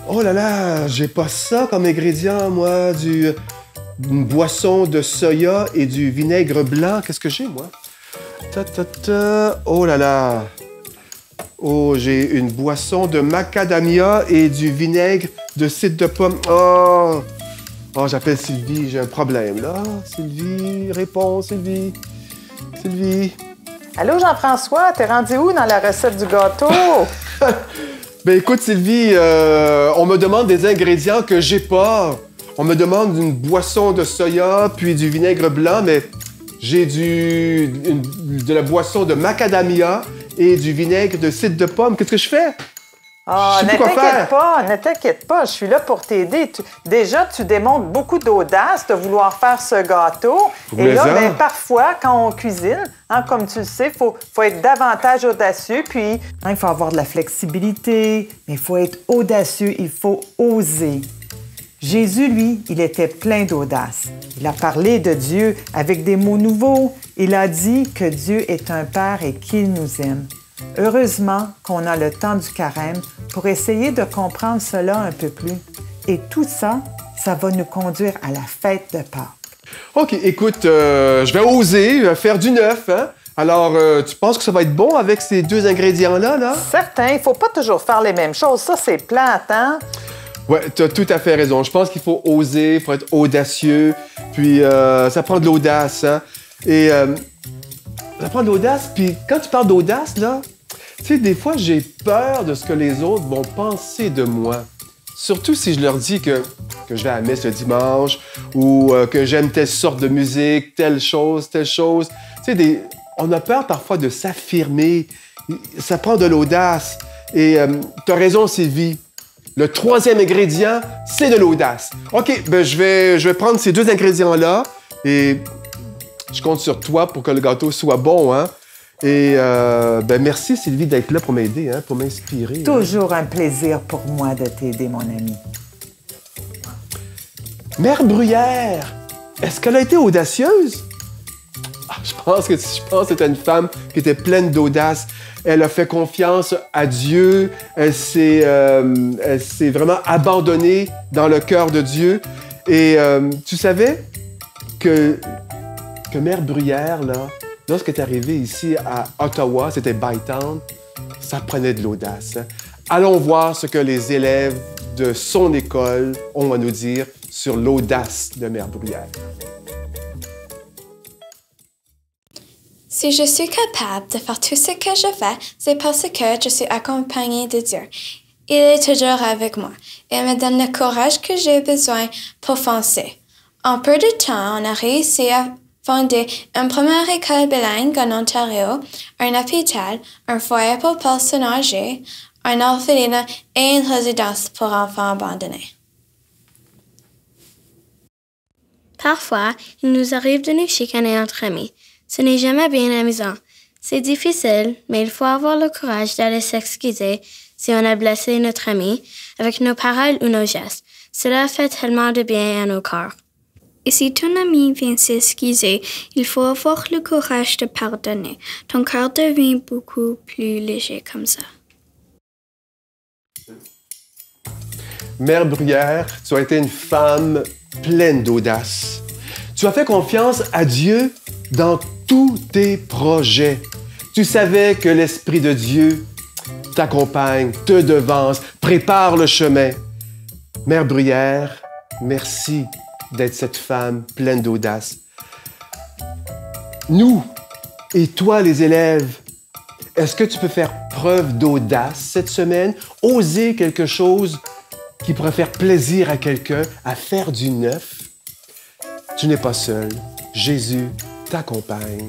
Oh là là, j'ai pas ça comme ingrédient, moi, une boisson de soya et du vinaigre blanc. Qu'est-ce que j'ai, moi? Oh là là. Oh, j'ai une boisson de macadamia et du vinaigre de cidre de pomme. Oh, oh, j'appelle Sylvie, j'ai un problème, là. Sylvie, réponds, Sylvie. Sylvie. Allô, Jean-François, t'es rendu où dans la recette du gâteau? Ben écoute, Sylvie, on me demande des ingrédients que j'ai pas. On me demande une boisson de soya, puis du vinaigre blanc, mais j'ai de la boisson de macadamia et du vinaigre de cidre de pomme. Qu'est-ce que je fais? Ah, ne t'inquiète pas, je suis là pour t'aider. Déjà, tu démontres beaucoup d'audace de vouloir faire ce gâteau. Et là, ben, parfois, quand on cuisine, hein, comme tu le sais, faut être davantage audacieux. Puis, hein, il faut avoir de la flexibilité, mais il faut être audacieux, il faut oser. Jésus, lui, il était plein d'audace. Il a parlé de Dieu avec des mots nouveaux. Il a dit que Dieu est un Père et qu'il nous aime. Heureusement qu'on a le temps du carême pour essayer de comprendre cela un peu plus. Et tout ça, ça va nous conduire à la fête de Pâques. OK, écoute, je vais oser faire du neuf, hein? Alors, tu penses que ça va être bon avec ces deux ingrédients-là, là? Certain, il faut pas toujours faire les mêmes choses. Ça, c'est plate, hein? Ouais, tu as tout à fait raison. Je pense qu'il faut oser, il faut être audacieux. Puis, ça prend de l'audace, hein? Et ça prend de l'audace. Puis, quand tu parles d'audace, là, tu sais, des fois, j'ai peur de ce que les autres vont penser de moi. Surtout si je leur dis que je vais à la messe le dimanche ou que j'aime telle sorte de musique, telle chose, telle chose. Tu sais, on a peur parfois de s'affirmer. Ça prend de l'audace. Et tu as raison, Sylvie. Le troisième ingrédient, c'est de l'audace. OK, ben je vais prendre ces deux ingrédients-là et je compte sur toi pour que le gâteau soit bon, hein? Et ben merci, Sylvie, d'être là pour m'aider, hein, pour m'inspirer. Toujours un plaisir pour moi de t'aider, mon ami. Mère Bruyère, est-ce qu'elle a été audacieuse? Ah, je pense que c'était une femme qui était pleine d'audace. Elle a fait confiance à Dieu. Elle s'est vraiment abandonnée dans le cœur de Dieu. Et tu savais que Mère Bruyère, là, lorsqu'elle est arrivée ici à Ottawa, c'était Bytown, ça prenait de l'audace. Hein? Allons voir ce que les élèves de son école ont à nous dire sur l'audace de Mère Bruyère. Si je suis capable de faire tout ce que je fais, c'est parce que je suis accompagnée de Dieu. Il est toujours avec moi et me donne le courage que j'ai besoin pour foncer. En peu de temps, on a réussi à fonder une première école bilingue en Ontario, un hôpital, un foyer pour personnes âgées, un orphelinat et une résidence pour enfants abandonnés. Parfois, il nous arrive de nous chicaner entre amis. Ce n'est jamais bien amusant. C'est difficile, mais il faut avoir le courage d'aller s'excuser si on a blessé notre ami avec nos paroles ou nos gestes. Cela fait tellement de bien à nos corps. Et si ton ami vient s'excuser, il faut avoir le courage de pardonner. Ton cœur devient beaucoup plus léger comme ça. Mère Bruyère, tu as été une femme pleine d'audace. Tu as fait confiance à Dieu dans tous tes projets. Tu savais que l'Esprit de Dieu t'accompagne, te devance, prépare le chemin. Mère Bruyère, merci d'être cette femme pleine d'audace. Nous et toi, les élèves, est-ce que tu peux faire preuve d'audace cette semaine? Oser quelque chose qui pourrait faire plaisir à quelqu'un, à faire du neuf? Tu n'es pas seul. Jésus t'accompagne.